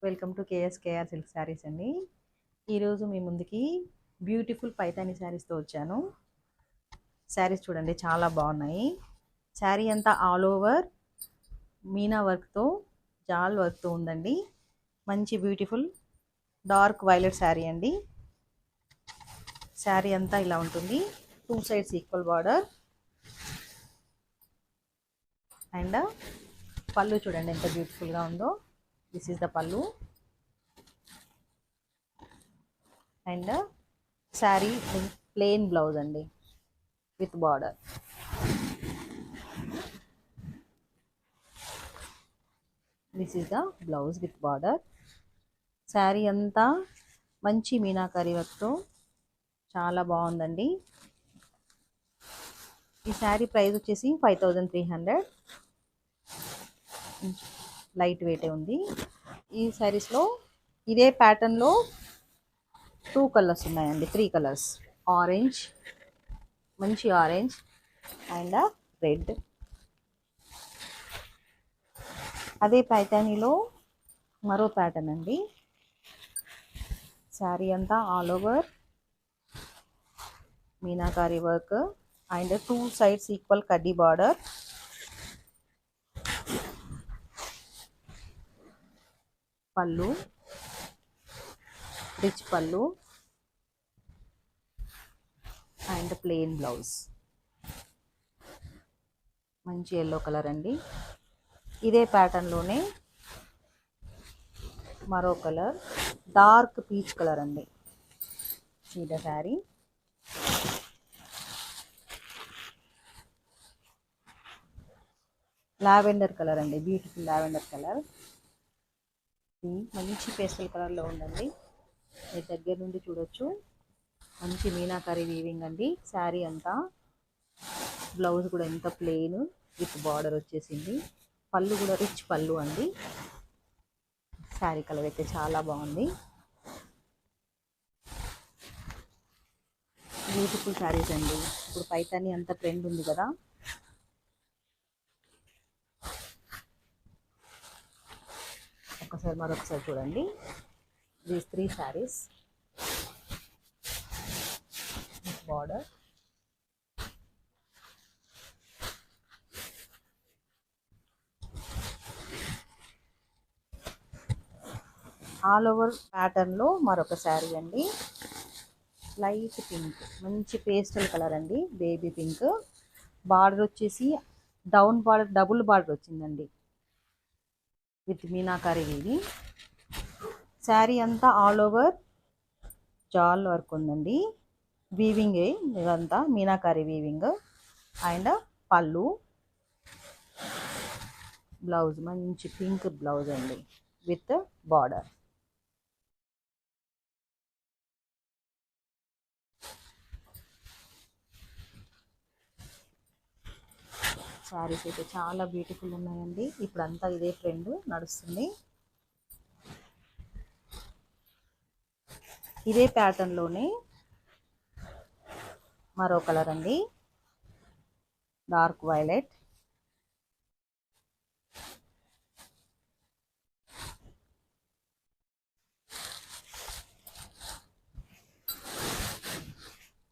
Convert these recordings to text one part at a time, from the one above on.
Welcome to కేఎస్కేఆర్ silk saris అండి. ఈరోజు మీ ముందుకి బ్యూటిఫుల్ పైతాని శారీస్తో వచ్చాను. శారీస్ చూడండి, చాలా బాగున్నాయి. శారీ అంతా ఆల్ ఓవర్ మీనా వర్క్తో, జాల్ వర్క్తో ఉందండి. మంచి బ్యూటిఫుల్ డార్క్ వైలెట్ శారీ అండి. శారీ అంతా ఇలా ఉంటుంది. 2 సైడ్స్ ఈక్వల్ బార్డర్ అండ్ పళ్ళు చూడండి ఎంత బ్యూటిఫుల్గా ఉందో. దిస్ ఈస్ ద పళ్ళు అండ్ శారీ ప్లెయిన్ బ్లౌజ్ అండి with border. This is the blouse with border. Sari అంతా మంచి మీనాకరీ వర్క్తో చాలా బాగుందండి. ఈ శారీ ప్రైస్ వచ్చేసి 5300. లైట్ వెయిటే ఉంది. ఈ శారీస్లో ఇదే ప్యాటర్న్లో 2 కలర్స్ ఉన్నాయండి, 3 కలర్స్. ఆరెంజ్, మంచి ఆరెంజ్ అండ్ రెడ్. అదే పైతానీలో మరో ప్యాటర్న్ అండి. శారీ అంతా all over meenakari work and 2 sides equal కడ్డీ బార్డర్. పళ్ళు, రిచ్ పళ్ళు అండ్ ప్లెయిన్ బ్లౌజ్. మంచి ఎల్లో కలర్ అండి. ఇదే ప్యాటర్న్లోనే మరో కలర్ డార్క్ పీచ్ కలర్ అండి. ఈ శారీ లావెండర్ కలర్ అండి, బ్యూటిఫుల్ లావెండర్ కలర్. మంచి పేస్టల్ కలర్లో ఉందండి, మీరు దగ్గర నుండి చూడొచ్చు. మంచి మీనాకరీ వీవింగ్ అండి. శారీ అంతా బ్లౌజ్ కూడా ఎంత ప్లెయిన్ విత్ బార్డర్ వచ్చేసింది. పళ్ళు కూడా రిచ్ పళ్ళు అండి. శారీ కలర్ అయితే చాలా బాగుంది. బ్యూటిఫుల్ శారీస్ అండి. ఇప్పుడు పైతాని అంత ట్రెండ్ ఉంది కదా. మరొకసారి చూడండి. These 3 saris border. All over ప్యాటర్న్లో మరొక శారీ అండి. లైట్ పింక్, మంచి పేస్టల్ కలర్ అండి, బేబీ పింక్. బార్డర్ వచ్చేసి డౌన్ బార్డర్, డబుల్ బార్డర్ వచ్చిందండి విత్ మీనాకారి వీవింగ్. శారీ అంతా ఆల్ ఓవర్ జాల్ వర్క్ ఉందండి. వీవింగ్ ఇదంతా మీనాకారి వీవింగ్ అండ్ పళ్ళు, బ్లౌజ్ మంచి పింక్ బ్లౌజ్ అండి విత్ బార్డర్. శారీస్ అయితే చాలా బ్యూటిఫుల్ ఉన్నాయండి. ఇప్పుడు అంతా ఇదే ట్రెండ్ నడుస్తుంది. ఇదే ప్యాటర్న్లోనే మరో కలర్ అండి, డార్క్ వైలెట్.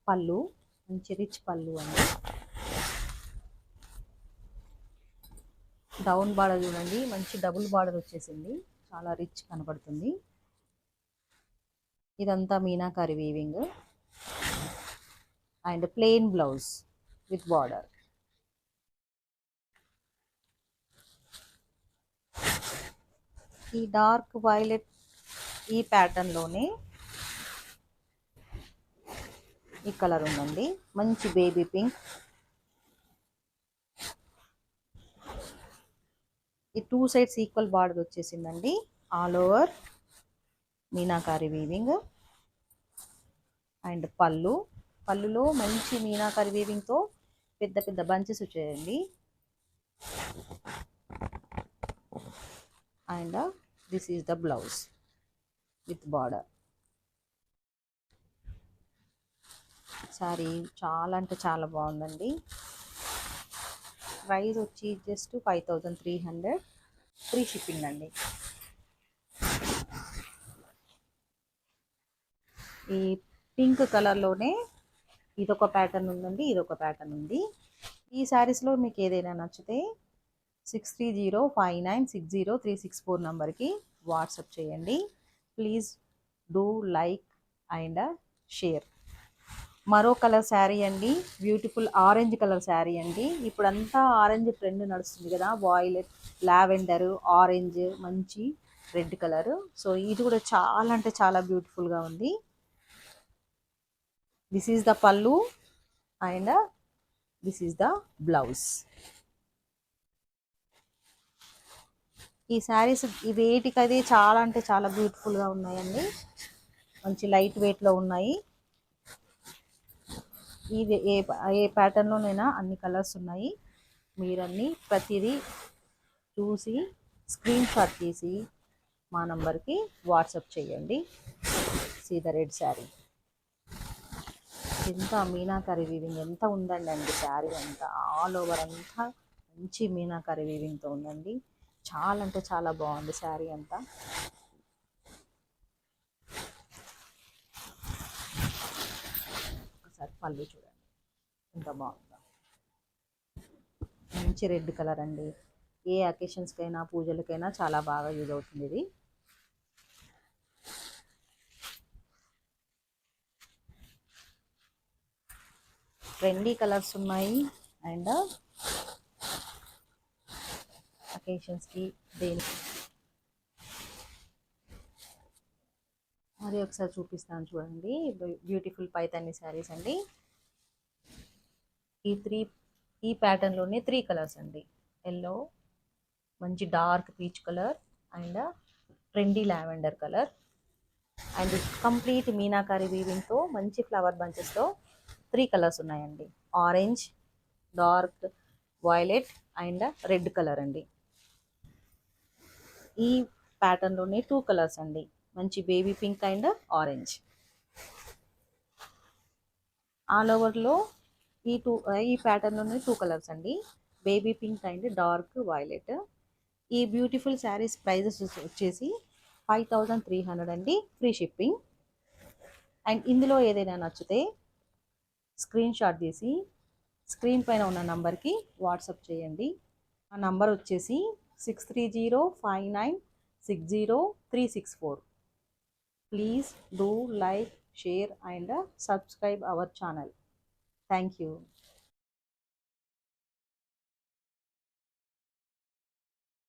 పళ్ళు మంచి రిచ్ పళ్ళు అండి. డౌన్ బార్డర్ చూడండి, మంచి డబుల్ బార్డర్ వచ్చేసింది, చాలా రిచ్ కనపడుతుంది. ఇదంతా meenakari weaving and plain blouse with border. ఈ డార్క్ వైలెట్ ఈ ప్యాటర్న్లోనే ఈ కలర్ ఉందండి, మంచి బేబీ పింక్. ఈ 2 సైడ్స్ ఈక్వల్ బార్డర్ వచ్చేసిందండి. All over meenakari weaving and పళ్ళులో మంచి మీనాకారి వీవింగ్తో పెద్ద పెద్ద బంచెస్ వచ్చాయండి. And this is the blouse with border. Sari చాలా అంటే చాలా బాగుందండి. ప్రైస్ వచ్చి జస్ట్ 5300, ఫ్రీ షిప్పింగ్ అండి. ఈ పింక్ కలర్లోనే ఇదొక ప్యాటర్న్ ఉందండి, ఇదొక ప్యాటర్న్ ఉంది. ఈ శారీస్లో మీకు ఏదైనా నచ్చితే 6305960364 నంబర్కి వాట్సాప్ చేయండి. Please do like and share. మరో కలర్ శారీ అండి, బ్యూటిఫుల్ ఆరెంజ్ కలర్ శారీ అండి. ఇప్పుడంతా ఆరెంజ్ ట్రెండ్ నడుస్తుంది కదా, వాయిలెట్, లావెండర్, ఆరెంజ్, మంచి రెడ్ కలర్. సో ఇది కూడా చాలా అంటే చాలా బ్యూటిఫుల్గా ఉంది. దిస్ ఈజ్ ద పల్లు and this is the blouse. ఈ శారీస్ వేటికది చాలా అంటే చాలా బ్యూటిఫుల్గా ఉన్నాయండి. మంచి లైట్ వెయిట్లో ఉన్నాయి. ఇది ఏ ప్యాటర్న్లోనైనా అన్ని కలర్స్ ఉన్నాయి. మీరన్నీ ప్రతిదీ చూసి స్క్రీన్ షాట్ తీసి మా నంబర్కి వాట్సాప్ చేయండి. See the red sari. ఎంత మీనాకరీ వీవింగ్ ఎంత ఉందండి శారీ అంతా, ఆల్ ఓవర్ అంతా మంచి మీనాకరీ వీవింగ్తో ఉందండి. చాలా అంటే చాలా బాగుంది శారీ అంతా. ఒకసారి పళ్ళు చూడండి ఎంత బాగుందో. మంచి రెడ్ కలర్ అండి. ఏ అకేషన్స్కైనా పూజలకైనా చాలా బాగా యూజ్ అవుతుంది ఇది. ట్రెండీ కలర్స్ ఉన్నాయి అండ్ అకేషన్స్కి దేనికి. మరి ఒకసారి చూపిస్తాను చూడండి. బ్యూటిఫుల్ పైతాని శారీస్ అండి. ఈ ప్యాటర్న్లోనే 3 కలర్స్ అండి. ఎల్లో, మంచి dark peach colour and trendy lavender colour and complete మీనాకారి వీవింగ్తో మంచి ఫ్లవర్ బంచెస్తో 3 కలర్స్ ఉన్నాయండి. Orange, dark violet and red colour అండి. ఈ ప్యాటర్న్లోనే 2 కలర్స్ అండి, మంచి baby pink and orange. All ఓవర్లో ఈ ప్యాటర్న్లోనే 2 కలర్స్ అండి, baby pink and dark violet. ఈ బ్యూటిఫుల్ శారీస్ ప్రైజెస్ వచ్చేసి 5300 అండి, ఫ్రీ షిప్పింగ్. అండ్ ఇందులో ఏదైనా నచ్చితే స్క్రీన్ షాట్ తీసి స్క్రీన్ పైన ఉన్న నంబర్కి వాట్సాప్ చేయండి. ఆ నంబర్ వచ్చేసి 6305960364. Please do like, share and subscribe our channel. Thank you.